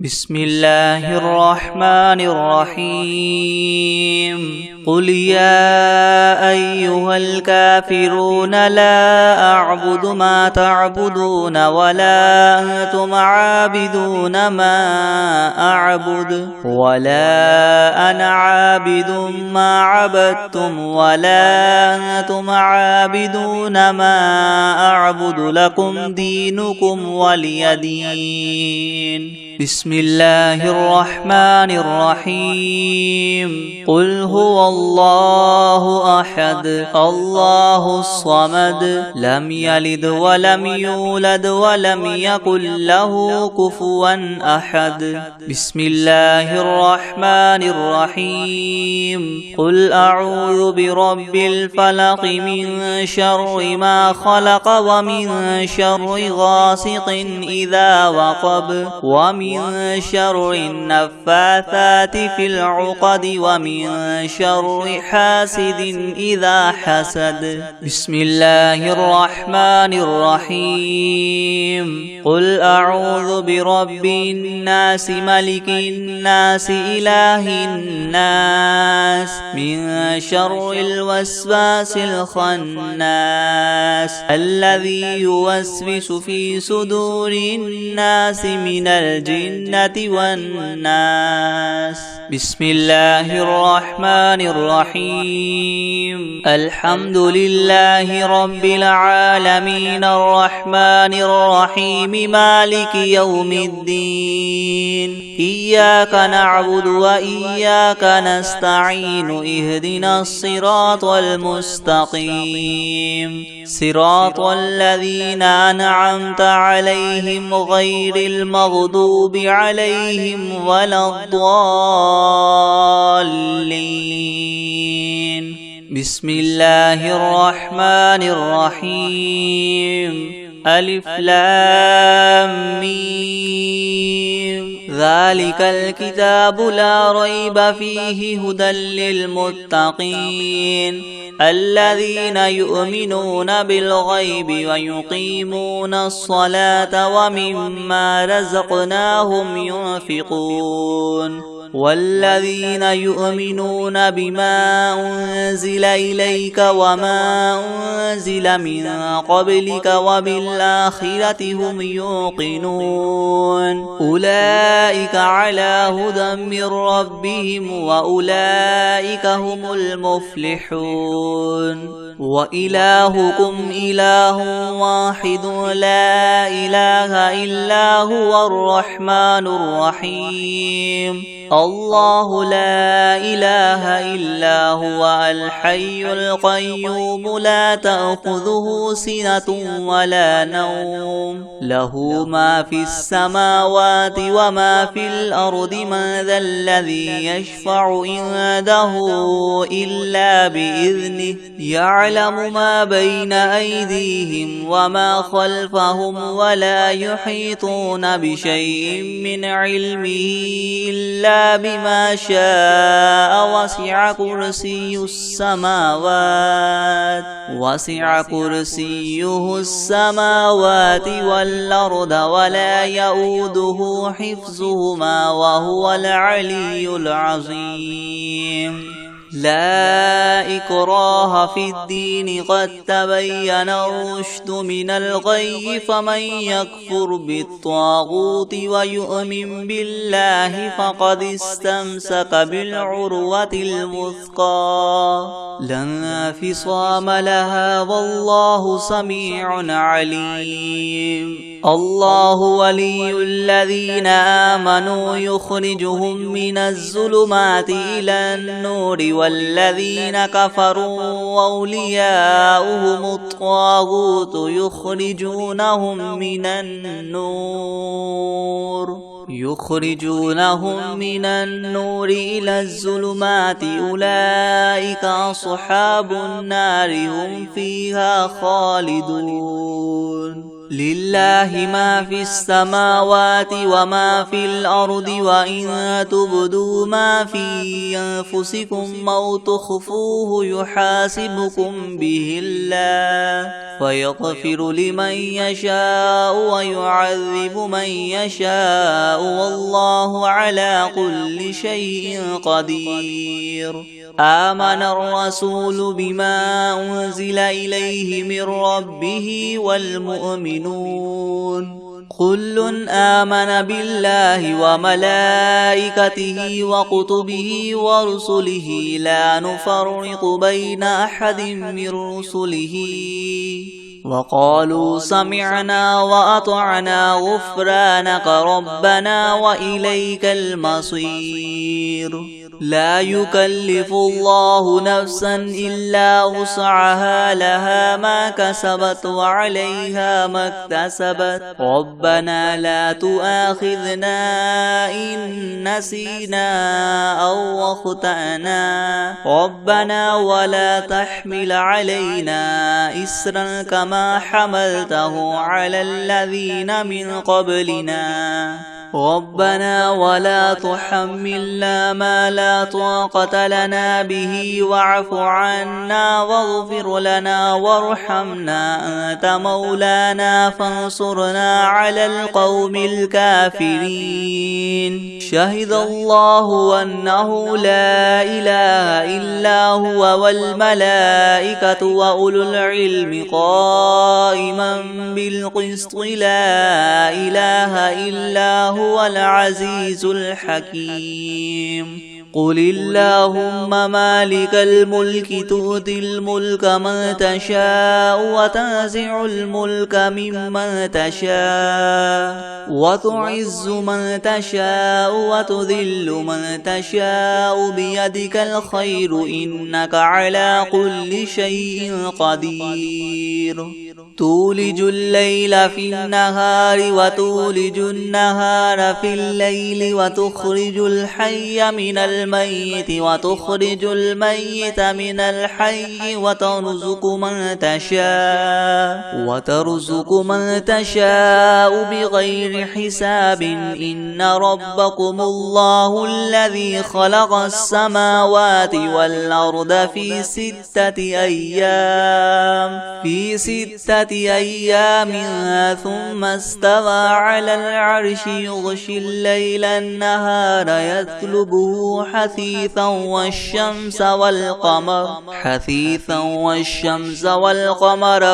بسم الله الرحمن الرحيم قل يا أيها الكافرون لا أعبد ما تعبدون ولا أنتم عابدون ما أعبد ولا أنا عابد ما عبدتم ولا أنتم عابدون ما أعبد لكم دينكم ولي دين. بسم الله الرحمن الرحيم قل هو الله أحد الله الصمد لم يلد ولم يولد ولم يكن له كفوا أحد. بسم الله الرحمن الرحيم قل أعوذ برب الفلق من شر ما خلق ومن شر غاسق إذا وقب ومن شر النفاثات في العقد ومن شر حاسد إذا حسد. بسم الله الرحمن الرحيم قل أعوذ برب الناس ملك الناس إله الناس من شر الوسواس الخناس الذي يوسوس في صدور الناس من الجنة والناس. بسم الله الرحمن الرحيم الحمد لله رب العالمين الرحمن الرحيم مالك يوم الدين إياك نعبد وإياك نستعين اهدنا الصراط المستقيم صراط الذين أنعمت عليهم غير المغضوب عليهم ولا الضالين. بسم الله الرحمن الرحيم ألف لام ميم ذلك الكتاب لا ريب فيه هدى للمتقين الذين يؤمنون بالغيب ويقيمون الصلاة ومما رزقناهم ينفقون والذين يؤمنون بما أنزل إليك وما أنزل من قبلك وبالآخرة هم يوقنون أولئك على هدى من ربهم وأولئك هم المفلحون. وإلهكم إله واحد لا إله إلا هو الرحمن الرحيم الله لا إله إلا هو الحي القيوم لا تأخذه سنة ولا نوم له ما في السماوات وما في الأرض من ذا الذي يشفع عنده إلا بإذنه يعلم ما بين أيديهم وما خلفهم ولا يحيطون بشيء من علمه إلا بما شاء وسع كرسيه السماوات والأرض ولا يؤوده حفظهما وهو العلي العظيم. لا إكراه في الدين قد تبين الرشد من الغي فمن يكفر بالطاغوت ويؤمن بالله فقد استمسك بالعروة الوثقى لا انفصام لها والله سميع عليم. الله ولي الذين آمنوا يخرجهم من الظلمات إلى النور والذين كفروا أولياؤهم الطاغوت يخرجونهم من النور إلى الظلمات أولئك أصحاب النار هم فيها خالدون. لله ما في السماوات وما في الأرض وإن تبدوا ما في أنفسكم أو تخفوه يحاسبكم به الله فيغفر لمن يشاء ويعذب من يشاء والله على كل شيء قدير. آمن الرسول بما أنزل إليه من ربه والمؤمنون كل آمن بالله وملائكته وكتبه ورسله لا نفرق بين أحد من رسله وقالوا سمعنا وأطعنا غفرانك ربنا وإليك المصير. لا يكلف الله نفسا إلا وسعها لها ما كسبت وعليها ما اكتسبت ربنا لا تؤاخذنا إن نسينا أو أخطأنا ربنا ولا تحمل علينا إسرا كما حملته على الذين من قبلنا ربنا ولا تحملنا ما لا طاقة لنا به واعف عنا واغفر لنا وارحمنا أنت مولانا فانصرنا على القوم الكافرين. شهد الله أنه لا إله إلا هو والملائكة وأولو العلم قائما بالقسط لا إله إلا هو العزيز الحكيم. قل اللهم مالك الملك تؤتي الملك من تشاء وتنزع الملك ممن تشاء وتعز من تشاء وتذل من تشاء بيدك الخير إنك على كل شيء قدير. تولج الليل في النهار وتولج النهار في الليل وتخرج الحي من الميت وتخرج الميت من الحي وترزق من تشاء بغير حساب. إن ربكم الله الذي خلق السماوات والأرض في 6 أيام ثم استوى على العرش يغشي الليل النهار يطلبه حثيثا والشمس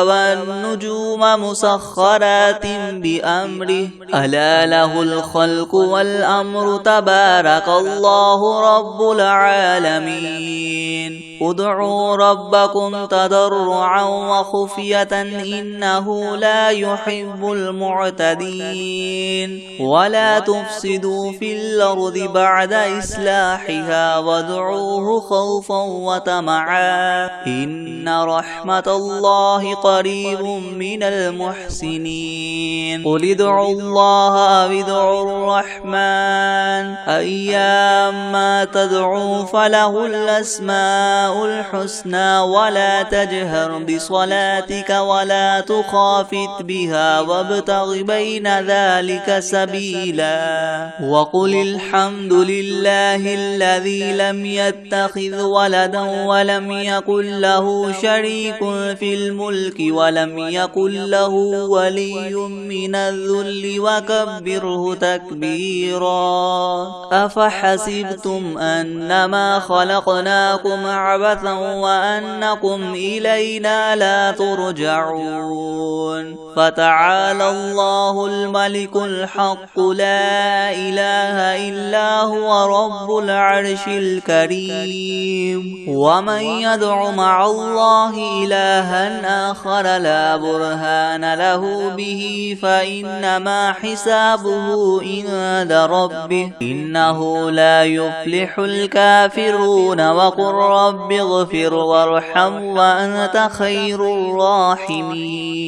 والنجوم مسخرات بأمره ألا له الخلق والأمر تبارك الله رب العالمين. ادعوا ربكم تضرعا وخفية إنه لا يحب المعتدين. ولا تفسدوا في الأرض بعد إصلاحها وادعوه خوفا وطمعا إن رحمة الله قريب من المحسنين. قل ادعوا الله أو ادعوا الرحمن أيما تدعوا فله الأسماء الحسنى ولا تجهر بصلاتك ولا تخافت بها وابتغ بين ذلك سبيلا. وقل الحمد لله الذي لم يتخذ ولدا ولم يكن له شريك في الملك ولم يكن له ولي من الذل وكبره تكبيرا. أفحسبتم أنما خلقناكم عبثا وأنكم إلينا لا ترجعون. فتعالى الله الملك الحق لا إله إلا هو رب العرش الكريم. ومن يدع مع الله إلها آخر لا برهان له به فإنما حسابه عند ربه إنه لا يفلح الكافرون. وقل رب اغفر وارحم وأنت خير الراحمين.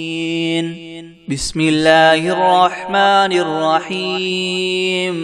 بسم الله الرحمن الرحيم.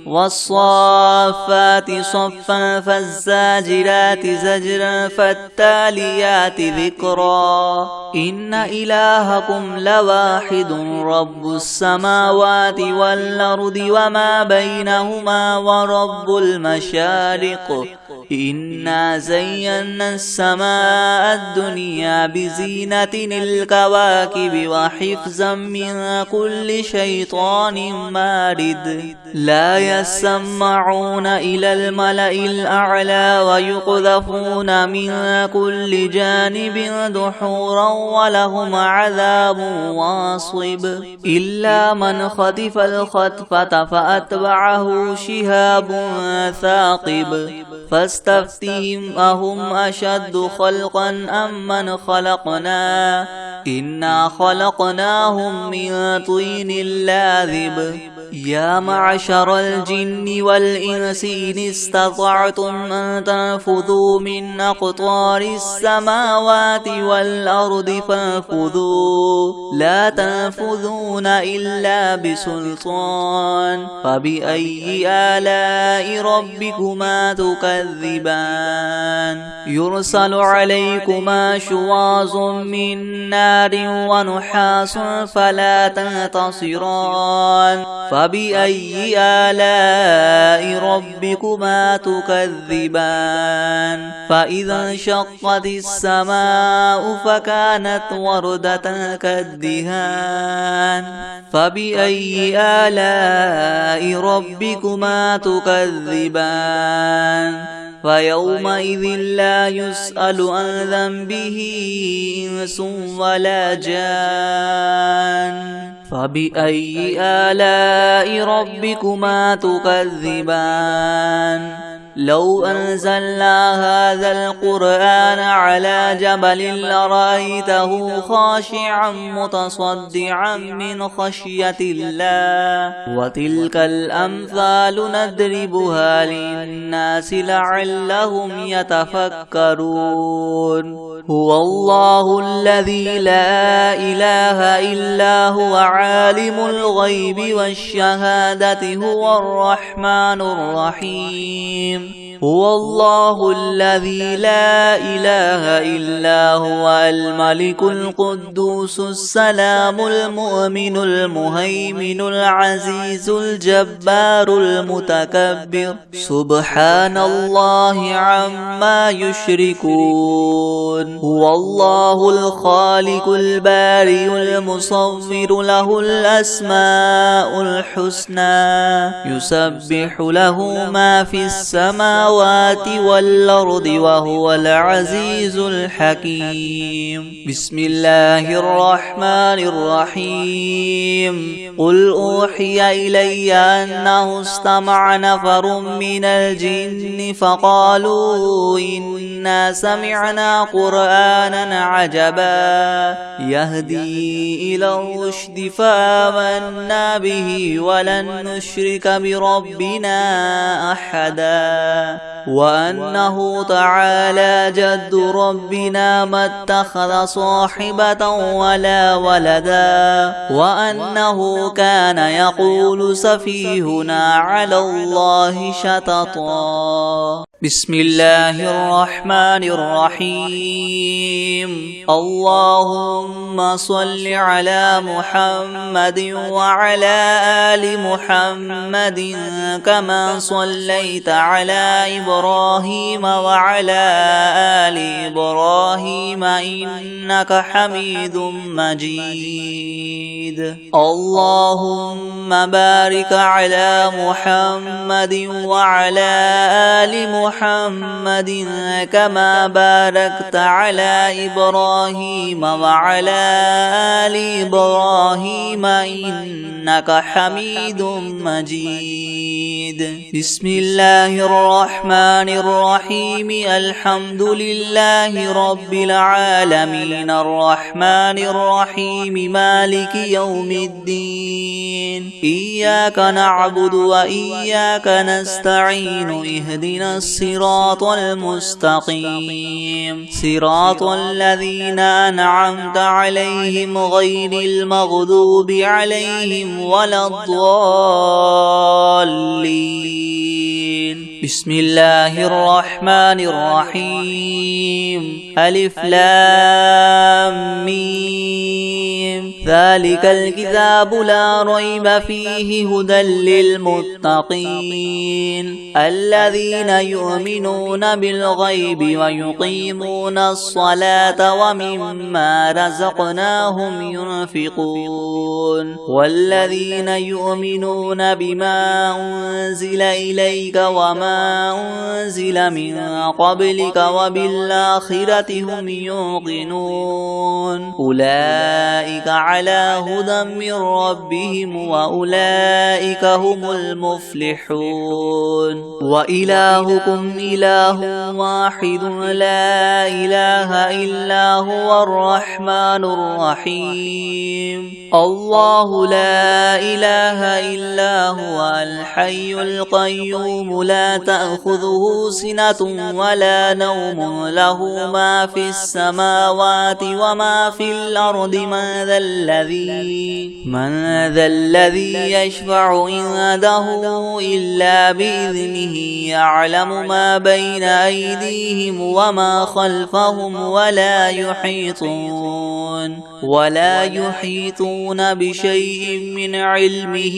والصافات صفا فالزاجرات زجرا فالتاليات ذكرا إن إلهكم لواحد رب السماوات والأرض وما بينهما ورب المشارق إنا زينا السماء الدنيا بزينة الكواكب وحفظا من كل شيطان مارد لا يسمعون إلى الملأ الأعلى ويقذفون من كل جانب دحورا ولهم عذاب واصب إلا من خطف الخطفة فأتبعه شهاب ثاقب فاستفتهم أهم أشد خلقا أم من خلقنا إنا خلقناهم من طين لاذب يا معشر الجن والإنس إن استطعتم أن تنفذوا من أقطار السماوات والأرض فانفذوا لا تنفذون إلا بسلطان فبأي آلاء ربكما تكذبان يرسل عليكما شواظ من نار ونحاس فلا تنتصران فبأي آلاء ربكما تكذبان فإذا انشقت السماء فكانت وردة كالدهان فبأي آلاء ربكما تكذبان فيومئذ لا يسأل عن ذنبه إنس ولا جان فبأي آلاء ربكما تكذبان لو أنزلنا هذا القرآن على جبل لرأيته خاشعا متصدعا من خشية الله وتلك الأمثال نضربها للناس لعلهم يتفكرون هو الله الذي لا إله إلا هو عالم الغيب والشهادة هو الرحمن الرحيم هو الله الذي لا إله إلا هو الملك القدوس السلام المؤمن المهيمن العزيز الجبار المتكبر سبحان الله عما يشركون هو الله الخالق البارئ المصور له الأسماء الحسنى يسبح له ما في السماوات والأرض وهو العزيز الحكيم بسم الله الرحمن الرحيم قل أوحي إلي أنه استمع نفر من الجن فقالوا إنا سمعنا قرآنا عجبا يهدي إلى الرشد فآمنا به ولن نشرك بربنا أحدا وأنه تعالى جد ربنا ما اتخذ صاحبة ولا ولدا وأنه كان يقول سفيهنا على الله شططا بسم الله الرحمن الرحيم اللهم صل على محمد وعلى آل محمد كما صليت على إبراهيم وعلى آل إبراهيم إنك حميد مجيد اللهم بارك على محمد وعلى آل محمد كما باركت على إبراهيم وعلى آل إبراهيم إنك حميد مجيد بسم الله الرحمن الرحيم الحمد لله رب العالمين الرحمن الرحيم مالك يوم الدين إياك نعبد وإياك نستعين اهدنا الصراط المستقيم صراط الذين أنعمت عليهم غير المغضوب عليهم ولا الضالين. بسم الله الرحمن الرحيم. ألف لام ميم. ذلك الكتاب لا ريب فيه هدى للمتقين الذين يؤمنون بالغيب ويقيمون الصلاة ومما رزقناهم ينفقون والذين يؤمنون بما أنزل إليك وما أنزل من قبلك وبالآخرة هم يوقنون أولئك على هدى من ربهم وأولئك هم المفلحون. وإلهكم إله واحد لا إله إلا هو الرحمن الرحيم. الله لا إله إلا هو الحي القيوم لا تأخذه سنة ولا نوم له ما في السماوات وما في الأرض من ذا الذي يشفع عنده إلا بإذنه يعلم ما بين أيديهم وما خلفهم ولا يحيطون بشيء من علمه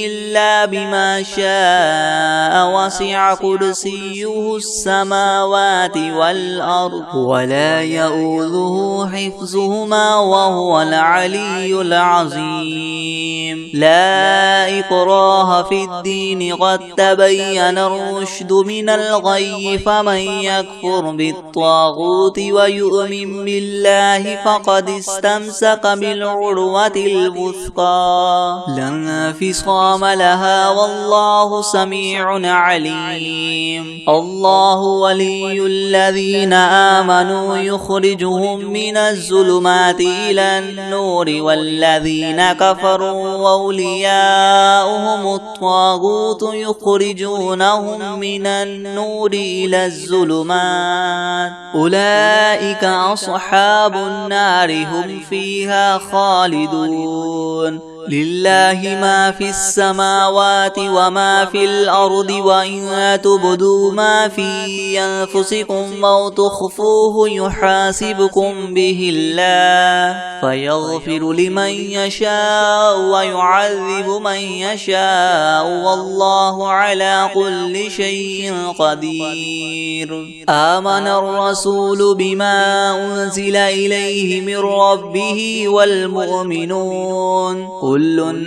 إلا بما شاء وسع كرسيه السماوات والأرض ولا يؤوده حفظهما وهو العلي العظيم. لا إكراه في الدين قد تبين الرشد من الغي فمن يكفر بالطاغوت ويؤمن بالله فقد استمسك بالعروة الوثقى لا انفصام لها والله سميع عليم. الله ولي الذين آمنوا يخرجهم من الظلمات إلى النور والذين كفروا أولياؤهم الطاغوت يخرجونهم من النور إلى الظلمات أولئك أصحاب النار هم فيها خالدون. لله ما في السماوات وما في الأرض وإن تبدوا ما في أنفسكم أو تخفوه يحاسبكم به الله فيغفر لمن يشاء ويعذب من يشاء والله على كل شيء قدير. آمن الرسول بما أنزل إليه من ربه والمؤمنون كل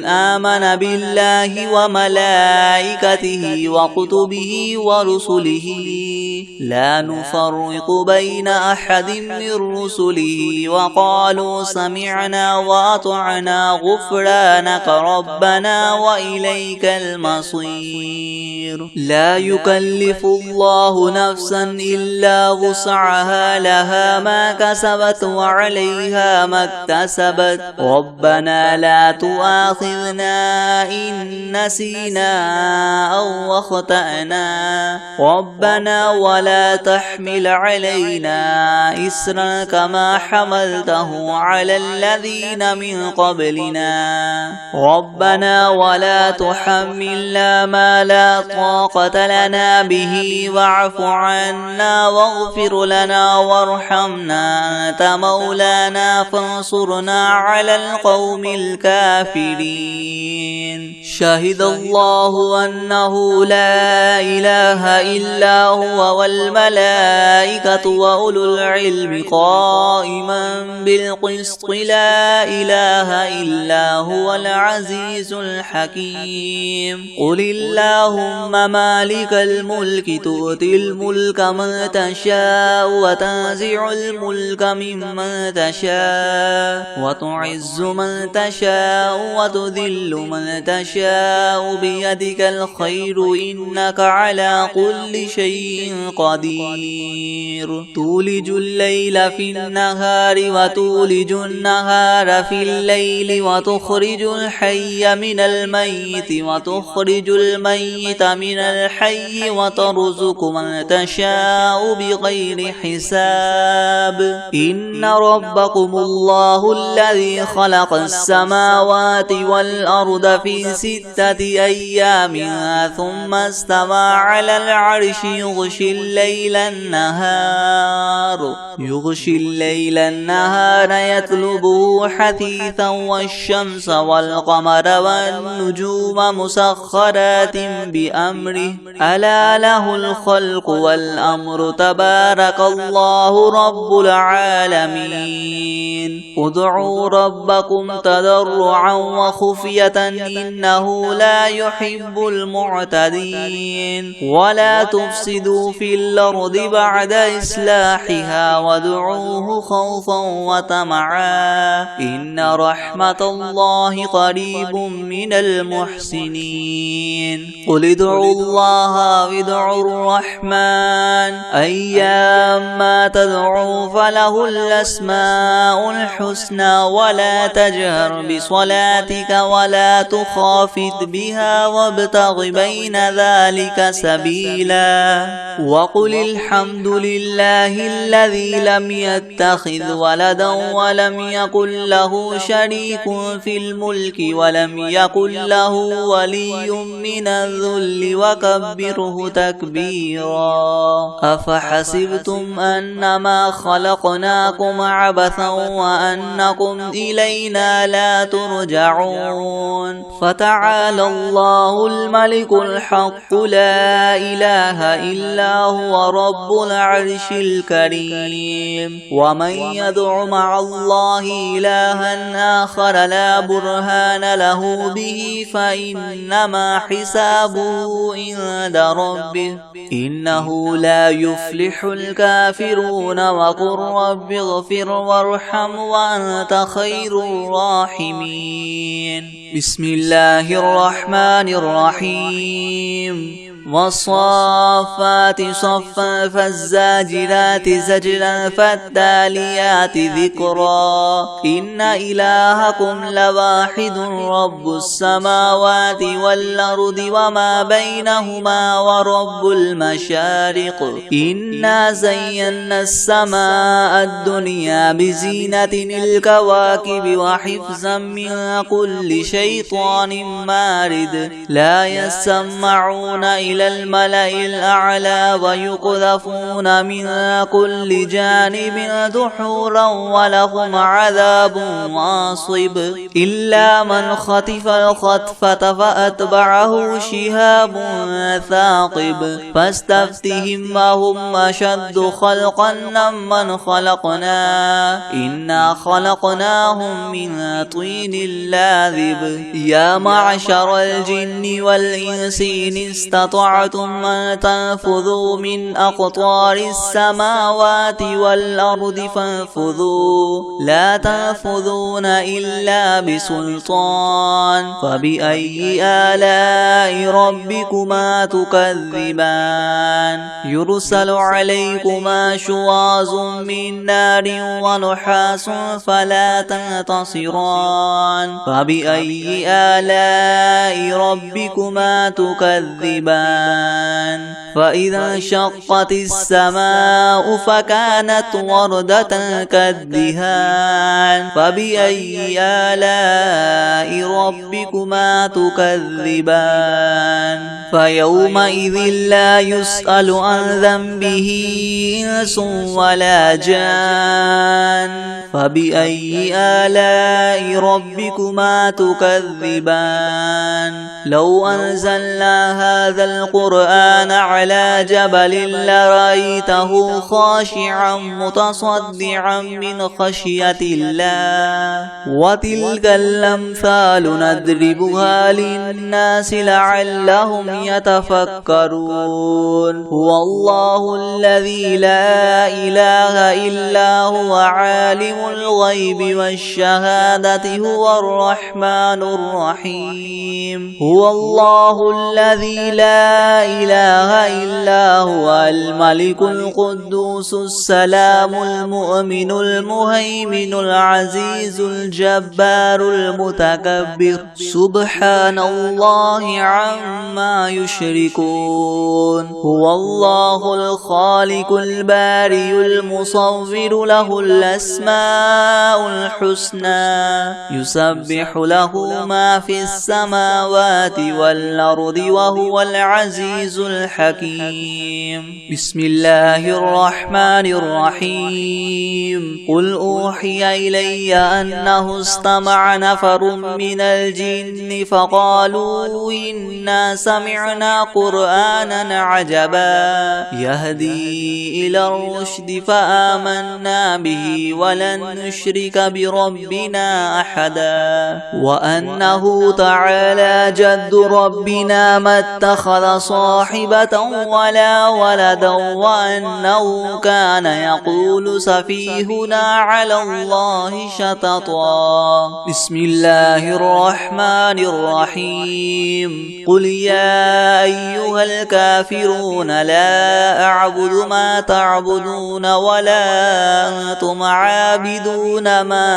آمن بالله وملائكته وكتبه ورسله لا نفرق بين أحد من رسله وقالوا سمعنا وأطعنا غفرانك ربنا وإليك المصير. لا يكلف الله نفسا إلا وسعها لها ما كسبت وعليها ما اكتسبت ربنا لا تؤاخذنا إن نسينا أو أخطأنا ربنا ولا تحمل علينا إسرا كما حملته على الذين من قبلنا ربنا ولا تحملنا ما لا طاقة لنا به واعف عنا واغفر لنا وارحمنا أنت مولانا فانصرنا على القوم الكافرين. شهد الله أنه لا إله إلا هو والملائكة وأولو العلم قائما بالقسط لا إله إلا هو العزيز الحكيم. قل اللهم مالك الملك تؤتي الملك من تشاء وتنزع الملك ممن تشاء وتعز من تشاء وتذل من تشاء بيدك الخير إنك على كل شيء قدير. تولج الليل في النهار وتولج النهار في الليل وتخرج الحي من الميت وتخرج الميت من من الحي وترزق من تشاء بغير حساب إن ربكم الله الذي خلق السماوات والأرض في 6 أيام ثم استوى على العرش يغشي الليل النهار يطلبه حثيثا والشمس والقمر والنجوم مسخرات بأمره ألا له الخلق والأمر تبارك الله رب العالمين ادعوا ربكم تضرعا وخفية إنه لا يحب المعتدين ولا تفسدوا في الأرض بعد إصلاحها وادعوه خوفا وطمعا إن رحمة الله قريب من المحسنين قل ادعوا الله وادعوا الرحمن أيما تدعوا فله الأسماء الحسنى ولا تجهر بصلاتك ولا تخافت بها وابتغ بين ذلك سبيلا وقل الحمد لله الذي لم يتخذ ولدا ولم يكن له شريك في الملك ولم يكن له ولي من الذل وكبره تكبيرا أفحسبتم أنما خلقناكم عبثا وأنكم إلينا لا ترجعون فتعالى الله الملك الحق لا إله إلا هو رب العرش الكريم ومن يدع مع الله إلها آخر لا برهان له به فإنما حسابه عند ربه إنه لا يفلح الكافرون وقل رب اغفر وارحم وأنت خير الراحمين بسم الله الرحمن الرحيم والصافات صفا فالزاجرات زجرا فالتاليات ذكرا إن إلهكم لواحد رب السماوات والأرض وما بينهما ورب المشارق إنا زينا السماء الدنيا بزينة الكواكب وحفظا من كل شيطان مارد لا يسمعون إلى الملأ الأعلى ويقذفون من كل جانب دحورا ولهم عذاب واصب إلا من خطف الخطفة فأتبعه شهاب ثاقب فاستفتهم أهم أشد خلقا ممن خلقنا إنا خلقناهم من طين لاذب يا معشر الجن والإنس إن استطعتم أن تنفذوا من أقطار السماوات والأرض فانفذوا لا تنفذون إلا بسلطان فبأي آلاء ربكما تكذبان يرسل عليكما شواظ من نار ونحاس فلا تنتصران فبأي آلاء ربكما تكذبان فإذا انشقت السماء فكانت وردة كالدهان فبأي آلاء ربكما تكذبان فيومئذ لا يسأل عن ذنبه إنس ولا جان فبأي آلاء ربكما تكذبان لو أنزلنا هذا القرآن على جبل لرأيته خاشعا متصدعا من خشية الله وتلك الأمثال نضربها للناس لعلهم يتفكرون هو الله الذي لا إله إلا هو عالم الغيب والشهادة هو الرحمن الرحيم هو الله الذي لا لا إله إلا هو الملك القدوس السلام المؤمن المهيمن العزيز الجبار المتكبر سبحان الله عما يشركون هو الله الخالق البارئ المصور له الأسماء الحسنى يسبح له ما في السماوات والأرض وهو العزيز الحكيم بسم الله الرحمن الرحيم قل أوحي إلي أنه استمع نفر من الجن فقالوا إنا سمعنا قرآنا عجبا يهدي إلى الرشد فآمنا به ولن نشرك بربنا أحدا وأنه تعالى جد ربنا ما اتخذ صاحبة ولا ولدا وأنه كان يقول سفيهنا على الله شططا بسم الله الرحمن الرحيم قل يا أيها الكافرون لا أعبد ما تعبدون ولا أنتم عابدون ما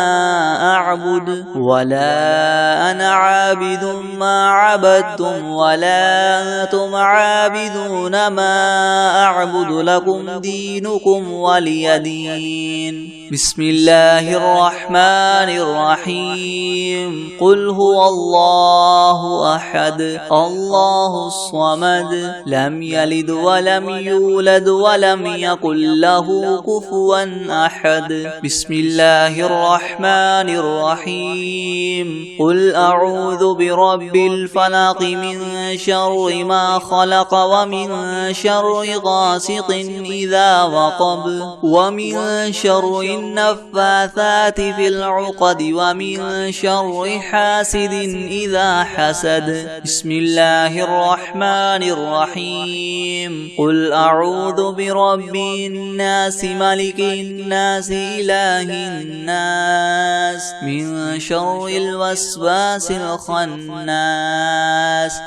أعبد ولا أنا عابد ما عبدتم ولا أنتم عابدون ما أعبد لكم دينكم ولي دين بسم الله الرحمن الرحيم قل هو الله أحد الله الصمد لم يلد ولم يولد ولم يكن له كفوا أحد بسم الله الرحمن الرحيم قل أعوذ برب الفلق من شر ما خلق ومن شر غاسق إذا وقب ومن شر النفاثات في العقد ومن شر حاسد إذا حسد بسم الله الرحمن الرحيم قل أعوذ برب الناس ملك الناس إله الناس من شر الوسواس الخناس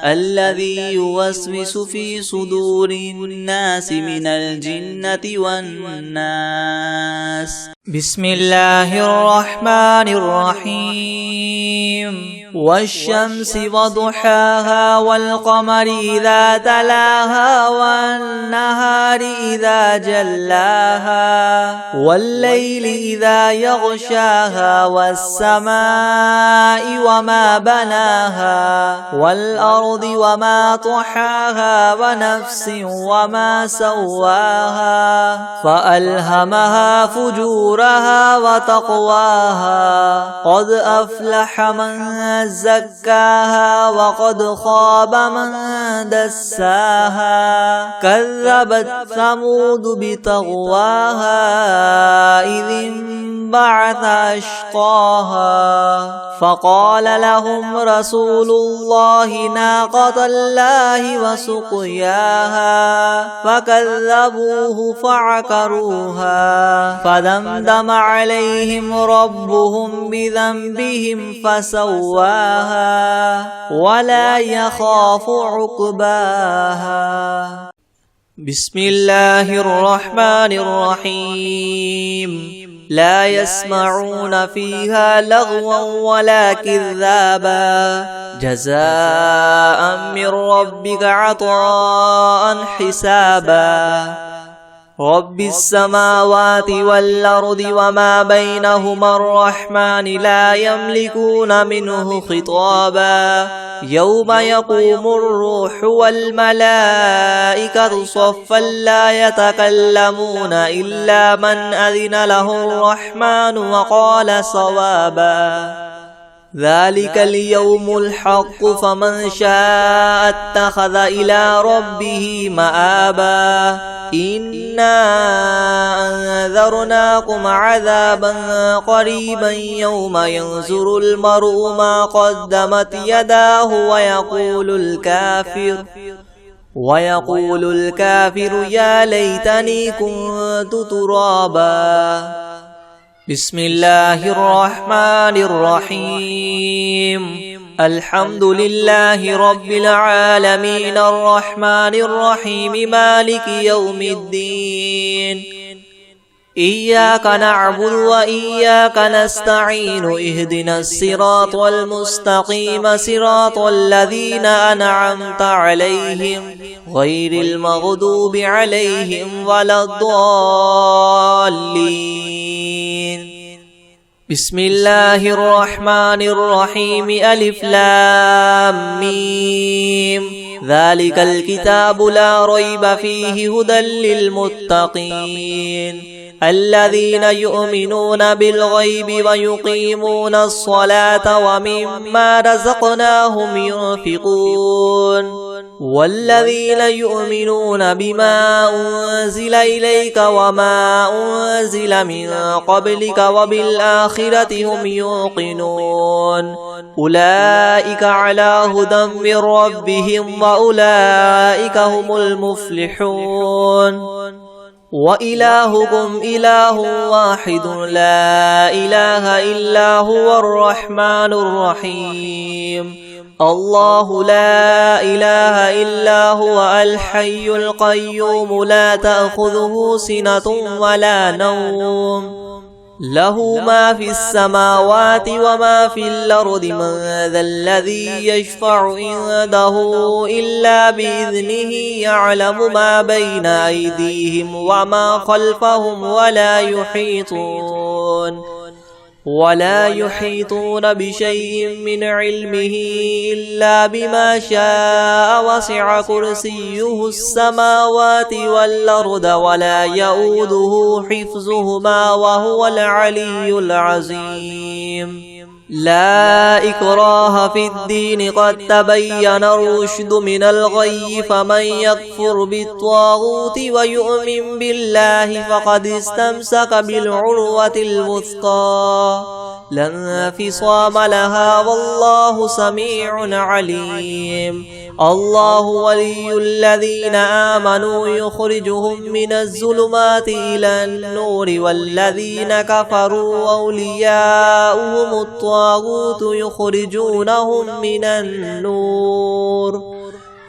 الذي يوسوس في صدور الناس من الجنة والناس بسم الله الرحمن الرحيم والشمس وضحاها والقمر إذا تلاها والنهار إذا جلاها والليل إذا يغشاها والسماء وما بناها والأرض وما طحاها ونفس وما سواها فألهمها فجورها وتقواها قد أفلح من زكاها وقد خاب من دساها كذبت ثمود بطغواها إذ انبعث أشقاها فقال لهم رسول الله ناقة الله وسقياها فكذبوه فعقروها فدمدم عليهم ربهم بذنبهم فسواها ولا يخاف عقباها بسم الله الرحمن الرحيم لا يسمعون فيها لغوا ولا كذابا جزاء من ربك عطاء حسابا رب السماوات والأرض وما بينهما الرحمن لا يملكون منه خطابا يوم يقوم الروح والملائكة صفا لا يتكلمون إلا من أذن له الرحمن وقال صوابا ذلك اليوم الحق فمن شاء اتخذ إلى ربه مآبا إنا أنذرناكم عذابا قريبا يوم ينظر المرء ما قدمت يداه ويقول الكافر يا ليتني كنت ترابا بسم الله الرحمن الرحيم الحمد لله رب العالمين الرحمن الرحيم مالك يوم الدين إياك نعبد وإياك نستعين اهدنا الصراط المستقيم صراط الذين أنعمت عليهم غير المغضوب عليهم ولا الضالين بسم الله الرحمن الرحيم ألف لام ميم ذلك الكتاب لا ريب فيه هدى للمتقين الذين يؤمنون بالغيب ويقيمون الصلاة ومما رزقناهم ينفقون والذين يؤمنون بما أنزل إليك وما أنزل من قبلك وبالآخرة هم يوقنون أولئك على هدى من ربهم وأولئك هم المفلحون وإلهكم إله واحد لا إله إلا هو الرحمن الرحيم الله لا إله إلا هو الحي القيوم لا تأخذه سنة ولا نوم له ما في السماوات وما في الأرض من ذا الذي يشفع عنده إلا بإذنه يعلم ما بين أيديهم وما خلفهم ولا يحيطون بشيء من علمه إلا بما شاء وسع كرسيه السماوات والأرض ولا يؤوده حفظهما وهو العلي العظيم لا إكراه في الدين قد تبين الرشد من الغي فمن يكفر بالطاغوت ويؤمن بالله فقد استمسك بالعروة الوثقى لا انفصام لها والله سميع عليم الله ولي الذين آمنوا يخرجهم من الظلمات إلى النور والذين كفروا أولياؤهم الطاغوت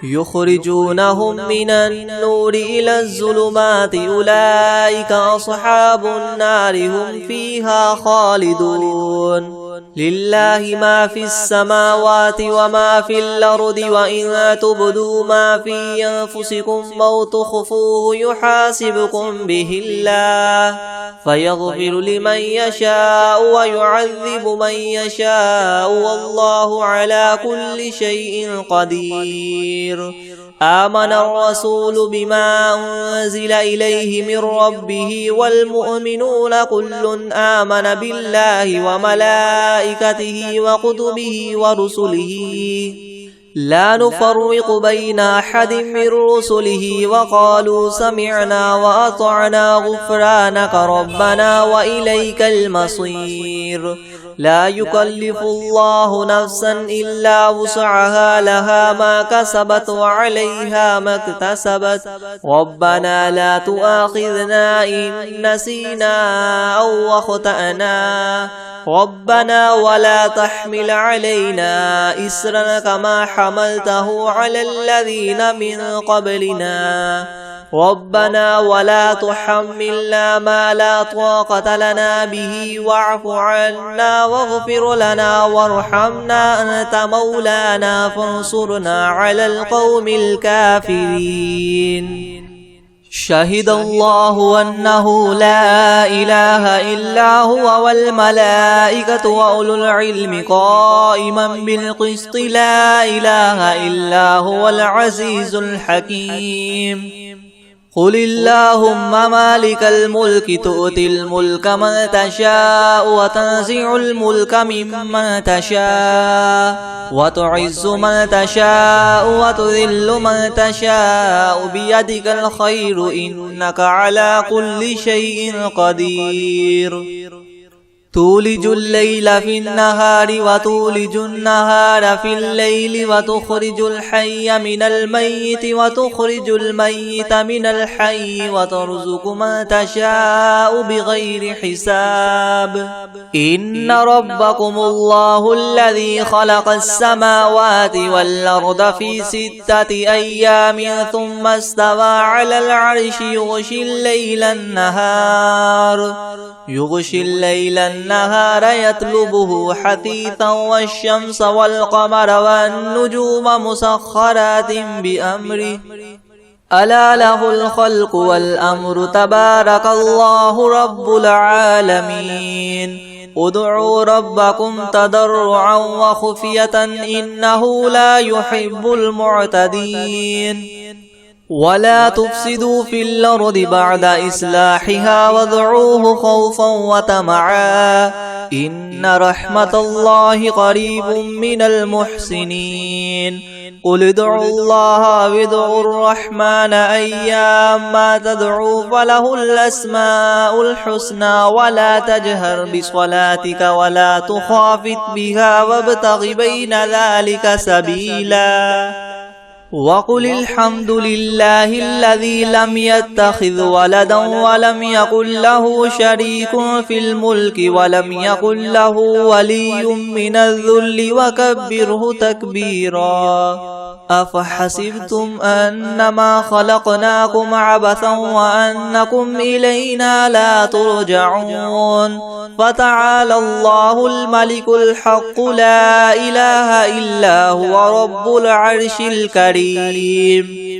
يخرجونهم من النور إلى الظلمات أولئك أصحاب النار هم فيها خالدون لله ما في السماوات وما في الأرض وإن تبدوا ما في أنفسكم أو تخفوه يحاسبكم به الله فيغفر لمن يشاء ويعذب من يشاء والله على كل شيء قدير آمن الرسول بما أنزل إليه من ربه والمؤمنون كل آمن بالله وملائكته وكتبه ورسله لا نفرق بين أحد من رسله وقالوا سمعنا وأطعنا غفرانك ربنا وإليك المصير لا يكلف الله نفسا إلا وسعها لها ما كسبت وعليها ما اكتسبت ربنا لا تؤاخذنا إن نسينا أو أخطأنا ربنا ولا تحمل علينا إسرا كما حملته على الذين من قبلنا ربنا ولا تحملنا ما لا طاقة لنا به واعف عنا واغفر لنا وارحمنا أنت مولانا فانصرنا على القوم الكافرين شهد الله أنه لا إله إلا هو والملائكة وأولو العلم قائما بالقسط لا إله إلا هو العزيز الحكيم قل اللهم مالك الملك تؤتي الملك من تشاء وتنزع الملك ممن تشاء وتعز من تشاء وتذل من تشاء بيدك الخير إنك على كل شيء قدير تولج الليل في النهار وتولج النهار في الليل وتخرج الحي من الميت وتخرج الميت من الحي وترزق من تشاء بغير حساب إن ربكم الله الذي خلق السماوات والأرض في 6 أيام ثم استوى على العرش يغشي الليل النهار يطلبه حثيثا والشمس والقمر والنجوم مسخرات بأمره ألا له الخلق والأمر تبارك الله رب العالمين ادعوا ربكم تضرعا وخفية إنه لا يحب المعتدين ولا تفسدوا في الأرض بعد إصلاحها وادعوه خوفا وطمعا إن رحمة الله قريب من المحسنين قل ادعوا الله وادعوا الرحمن أيما تدعوا فله الأسماء الحسنى ولا تجهر بصلاتك ولا تخافت بها وابتغ بين ذلك سبيلا وقل الحمد لله الذي لم يتخذ ولدا ولم يكن له شريك في الملك ولم يكن له ولي من الذل وكبره تكبيرا أفحسبتم أنما خلقناكم عبثا وأنكم إلينا لا ترجعون فتعالى الله الملك الحق لا إله إلا هو رب العرش الكريم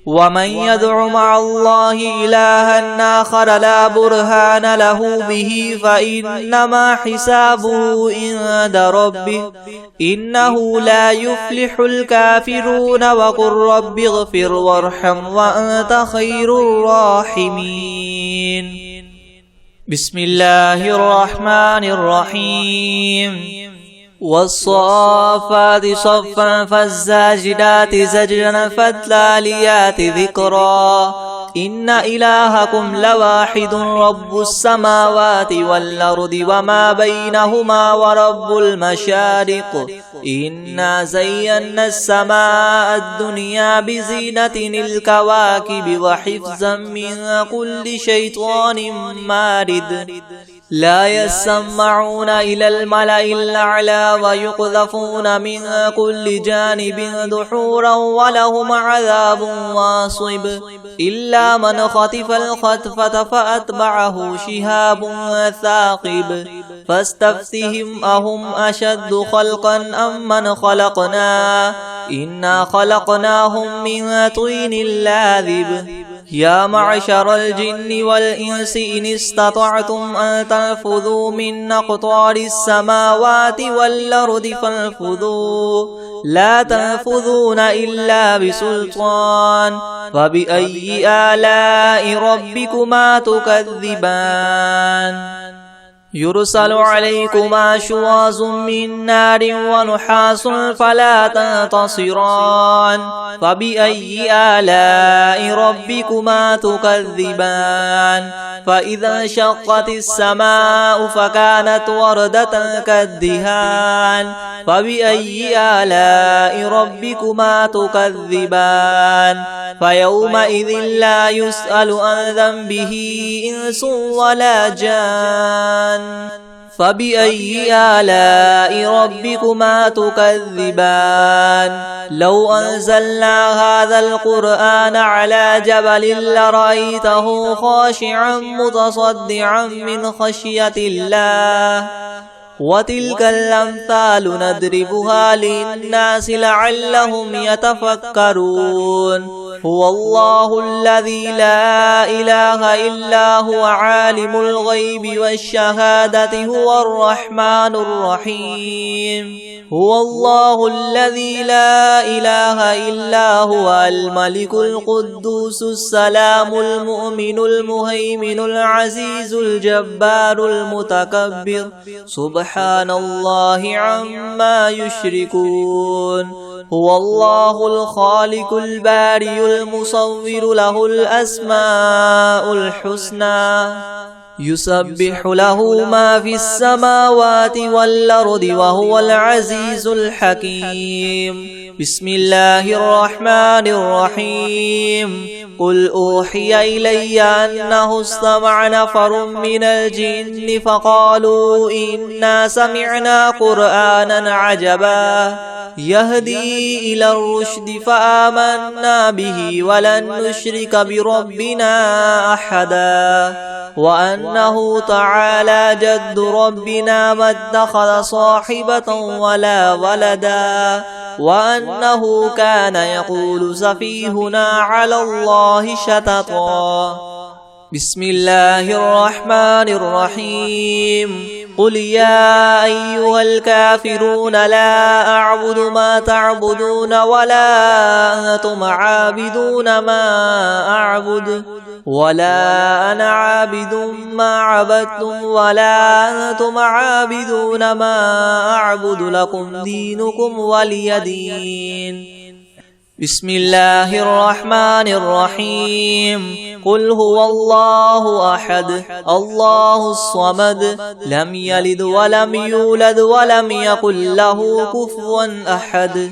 ومن يدع مع الله إلها آخر لا برهان له به فإنما حسابه عند ربه إنه لا يفلح الكافرون وقل رب اغفر وارحم وأنت خير الراحمين بسم الله الرحمن الرحيم والصافات صفا فالزاجرات زجرا فالتاليات ذكرا إن إلهكم لواحد رب السماوات والأرض وما بينهما ورب المشارق إنا زينا السماء الدنيا بزينة الكواكب وحفظا من كل شيطان مارد لا يسمعون إلى الملأ الأعلى ويقذفون من كل جانب دحورا ولهم عذاب واصب إلا من خطف الخطفة فأتبعه شهاب ثاقب فاستفتهم أهم أشد خلقا أم من خلقنا إنا خلقناهم من طين لاذب يا معشر الجن والإنس إن استطعتم أن تنفذوا من أقطار السماوات والأرض فانفذوا لا تنفذون إلا بسلطان فبأي آلاء ربكما تكذبان يرسل عليكما شواظ من نار ونحاس فلا تنتصران فبأي آلاء ربكما تكذبان فإذا انشقت السماء فكانت وردة كالدهان فبأي آلاء ربكما تكذبان فيومئذ لا يسأل عن ذنبه إنس ولا جان فبأي آلاء ربكما تكذبان لو أنزلنا هذا القرآن على جبل لرأيته خاشعا متصدعا من خشية الله وتلك الأمثال نضربها للناس لعلهم يتفكرون هو الله الذي لا إله إلا هو عالم الغيب والشهادة هو الرحمن الرحيم هو الله الذي لا إله إلا هو الملك القدوس السلام المؤمن المهيمن العزيز الجبار المتكبر سبحان الله عما يشركون هو الله الخالق البارئ المصور له الأسماء الحسنى يسبح له ما في السماوات والأرض وهو العزيز الحكيم. بسم الله الرحمن الرحيم. قل أوحي إلي أنه استمع نفر من الجن فقالوا إنا سمعنا قرآنا عجبا يهدي إلى الرشد فآمنا به ولن نشرك بربنا أحدا وأنه تعالى جد ربنا ما اتخذ صاحبة ولا ولدا وأنه كان يقول سفيهنا على الله شططا. بسم الله الرحمن الرحيم. قل يا أيها الكافرون لا أعبد ما تعبدون ولا أنتم عابدون ما أعبد ولا أنا عابد ما عبدتم ولا أنتم عابدون ما أعبد لكم دينكم ولي دين. بسم الله الرحمن الرحيم. قل هو الله أحد الله الصمد لم يلد ولم يولد ولم يكن له كفوا أحد.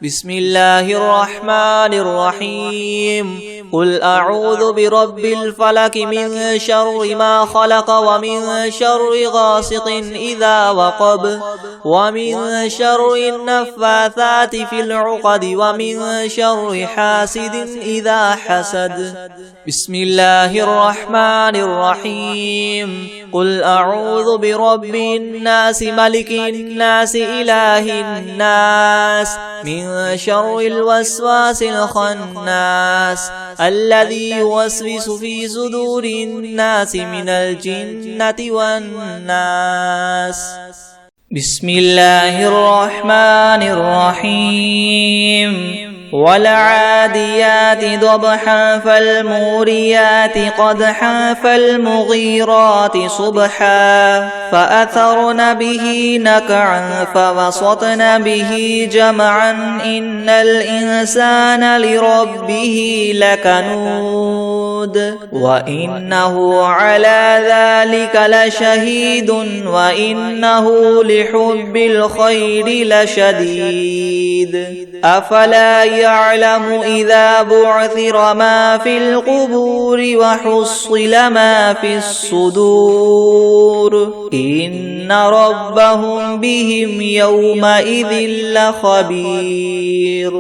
بسم الله الرحمن الرحيم. قل أعوذ برب الفلك من شر ما خلق ومن شر غاسق إذا وقب ومن شر النفاثات في العقد ومن شر حاسد إذا حسد. بسم الله الرحمن الرحيم. قل أعوذ برب الناس ملك الناس إله الناس من شر الوسواس الخناس الذي يوسوس في صدور الناس من الجنة والناس. بسم الله الرحمن الرحيم. والعاديات ضبحا فالموريات قدحا فالمغيرات صبحا فأثرن به نقعا فوسطن به جمعا إن الإنسان لربه لكنود وإنه على ذلك لشهيد وإنه لحب الخير لشديد. أفلا يعلم إذا بعثر ما في القبور وحصل ما في الصدور إن ربهم بهم يومئذ لخبير.